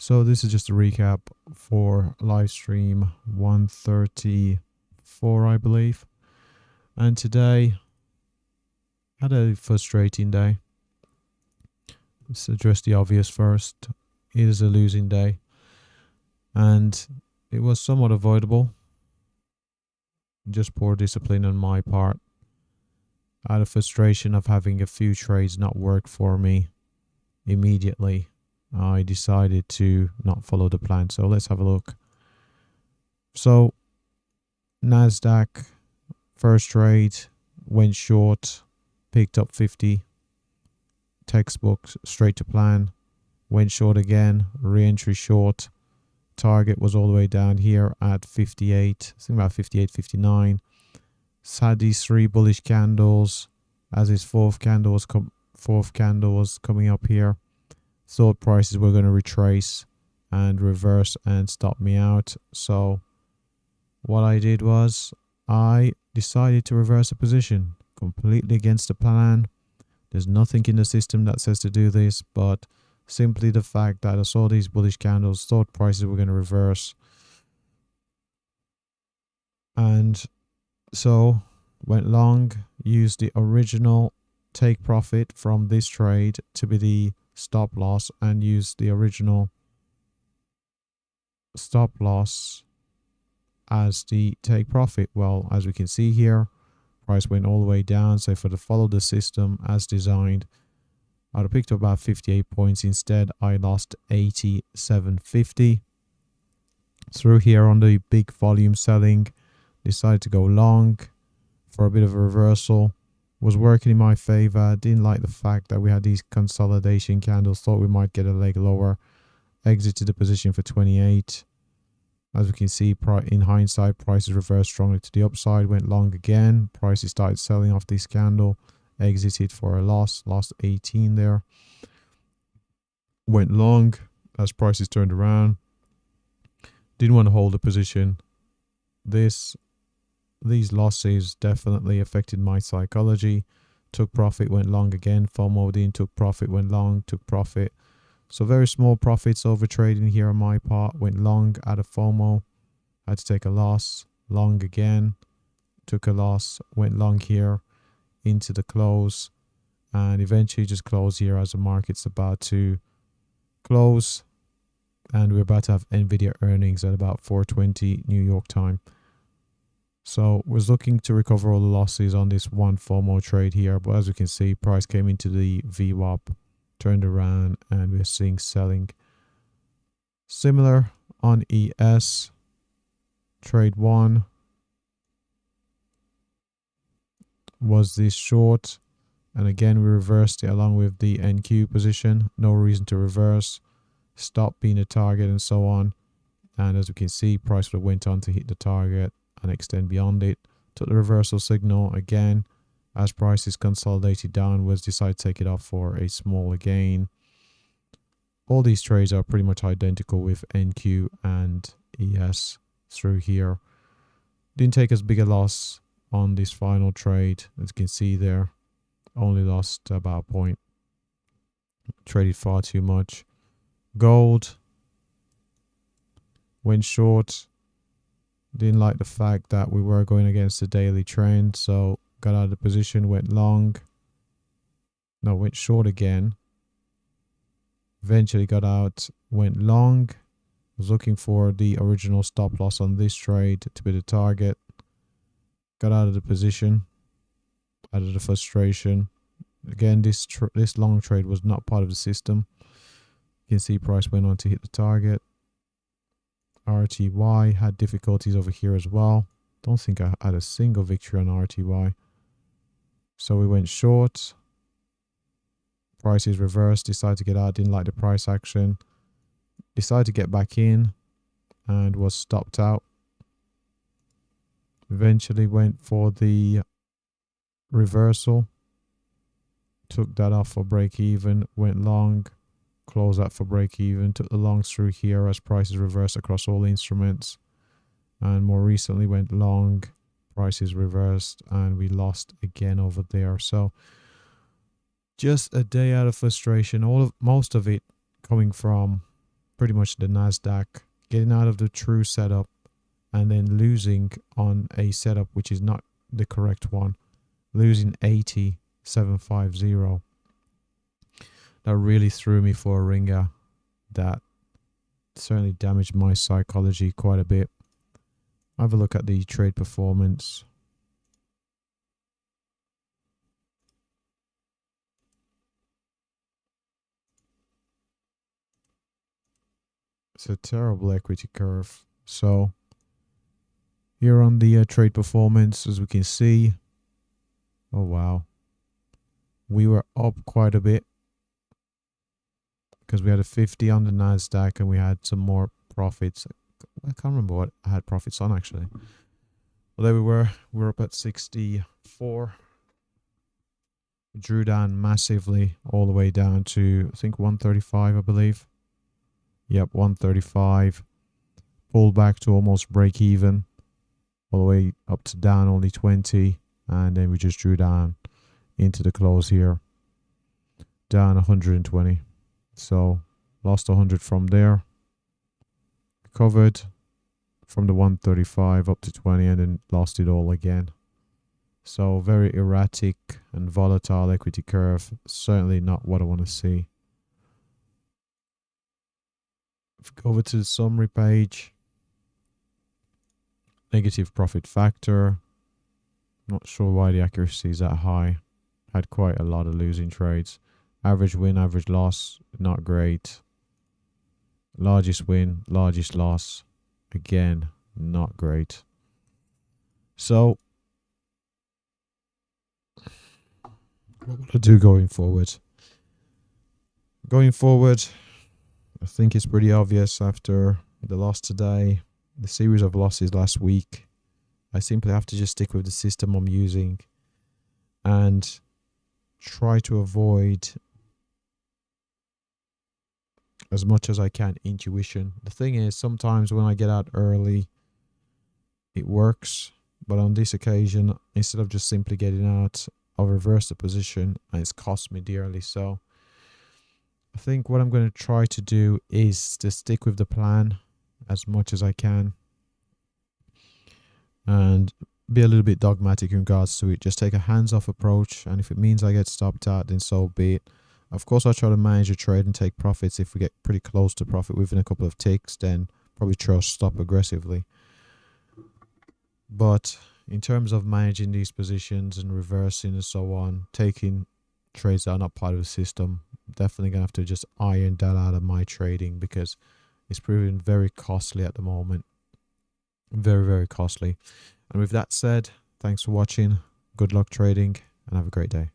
So this is just a recap for live stream 134, I believe. And today had a frustrating day. Let's address the obvious first. It is a losing day, and it was somewhat avoidable. Just poor discipline on my part. Out of frustration of having a few trades not work for me immediately, I decided to not follow the plan. So let's have a look. So Nasdaq first trade went short, picked up 50, textbook straight to plan, went short again, re-entry short. Target was all the way down here at 58, I think about 58, 59. Had these three bullish candles as his fourth candle was coming up here. Thought prices were going to retrace and reverse and stop me out. So what I did was I decided to reverse a position completely against the plan. There's nothing in the system that says to do this, but simply the fact that I saw these bullish candles, thought prices were going to reverse, and so went long, used the original take profit from this trade to be the stop loss, and used the original stop loss as the take profit. Well, as we can see here, price went all the way down. So if I follow the system as designed, I'd have picked up about 58 points. Instead, I lost 87.50. Through here on the big volume selling, decided to go long for a bit of a reversal. Was working in my favor. Didn't like the fact that we had these consolidation candles. Thought we might get a leg lower. Exited the position for 28. As we can see, in hindsight, prices reversed strongly to the upside. Went long again. Prices started selling off this candle. Exited for a loss. Lost 18 there. Went long as prices turned around. Didn't want to hold the position. These losses definitely affected my psychology. Took profit, went long again. FOMO'd in, took profit, went long, took profit. So very small profits over trading here on my part. Went long out of FOMO. Had to take a loss. Long again. Took a loss. Went long here into the close. And eventually just closed here as the market's about to close. And we're about to have NVIDIA earnings at about 4:20 New York time. So was looking to recover all the losses on this one FOMO trade here. But as you can see, price came into the VWAP, turned around, and we're seeing selling. Similar on ES. Trade 1 was this short. And again, we reversed it along with the NQ position. No reason to reverse. Stop being a target and so on. And as we can see, price went on to hit the target and extend beyond it. Took the reversal signal again as prices consolidated downwards, decided to take it off for a smaller gain. All these trades are pretty much identical with NQ and ES through here. Didn't take as big a loss on this final trade. As you can see there, only lost about a point. Traded far too much. Gold went short. Didn't like the fact that we were going against the daily trend, so got out of the position, went long. No, went short again. Eventually got out, went long. Was looking for the original stop loss on this trade to be the target. Got out of the position, out of the frustration. Again, this long trade was not part of the system. You can see price went on to hit the target. RTY had difficulties over here as well. Don't think I had a single victory on RTY. So we went short. Prices reversed. Decided to get out. Didn't like the price action. Decided to get back in and was stopped out. Eventually went for the reversal. Took that off for break even. Went long. Close out for break even. Took the longs through here as prices reversed across all instruments. And more recently went long. Prices reversed and we lost again over there. So just a day out of frustration. Most of it coming from pretty much the Nasdaq, getting out of the true setup and then losing on a setup which is not the correct one, losing 80,750. That really threw me for a ringer. That certainly damaged my psychology quite a bit. Have a look at the trade performance. It's a terrible equity curve. So here on the trade performance, as we can see, oh wow, we were up quite a bit because we had a 50 on the Nasdaq and we had some more profits. I can't remember what I had profits on actually. Well, there we were up at 64. We drew down massively all the way down to, I think, 135, I believe. Yep, 135. Pulled back to almost break even. All the way up to down only 20. And then we just drew down into the close here. Down 120. So lost 100 from there. Recovered from the 135 up to 20 and then lost it all again. So very erratic and volatile equity curve. Certainly not what I want to see. If we go over to the summary page, negative profit factor. Not sure why the accuracy is that high. Had quite a lot of losing trades. Average win, average loss, not great. Largest win, largest loss, again, not great. So, what will I do going forward? Going forward, I think it's pretty obvious after the loss today, the series of losses last week. I simply have to just stick with the system I'm using and try to avoid as much as I can intuition. The thing is, sometimes when I get out early, it works. But on this occasion, instead of just simply getting out, I'll reverse the position and it's cost me dearly. So I think what I'm going to try to do is to stick with the plan as much as I can and be a little bit dogmatic in regards to it. Just take a hands-off approach, and if it means I get stopped out, then so be it. Of course, I'll try to manage the trade and take profits. If we get pretty close to profit within a couple of ticks, then probably try to stop aggressively. But in terms of managing these positions and reversing and so on, taking trades that are not part of the system, definitely going to have to just iron that out of my trading because it's proving very costly at the moment. Very, very costly. And with that said, thanks for watching. Good luck trading and have a great day.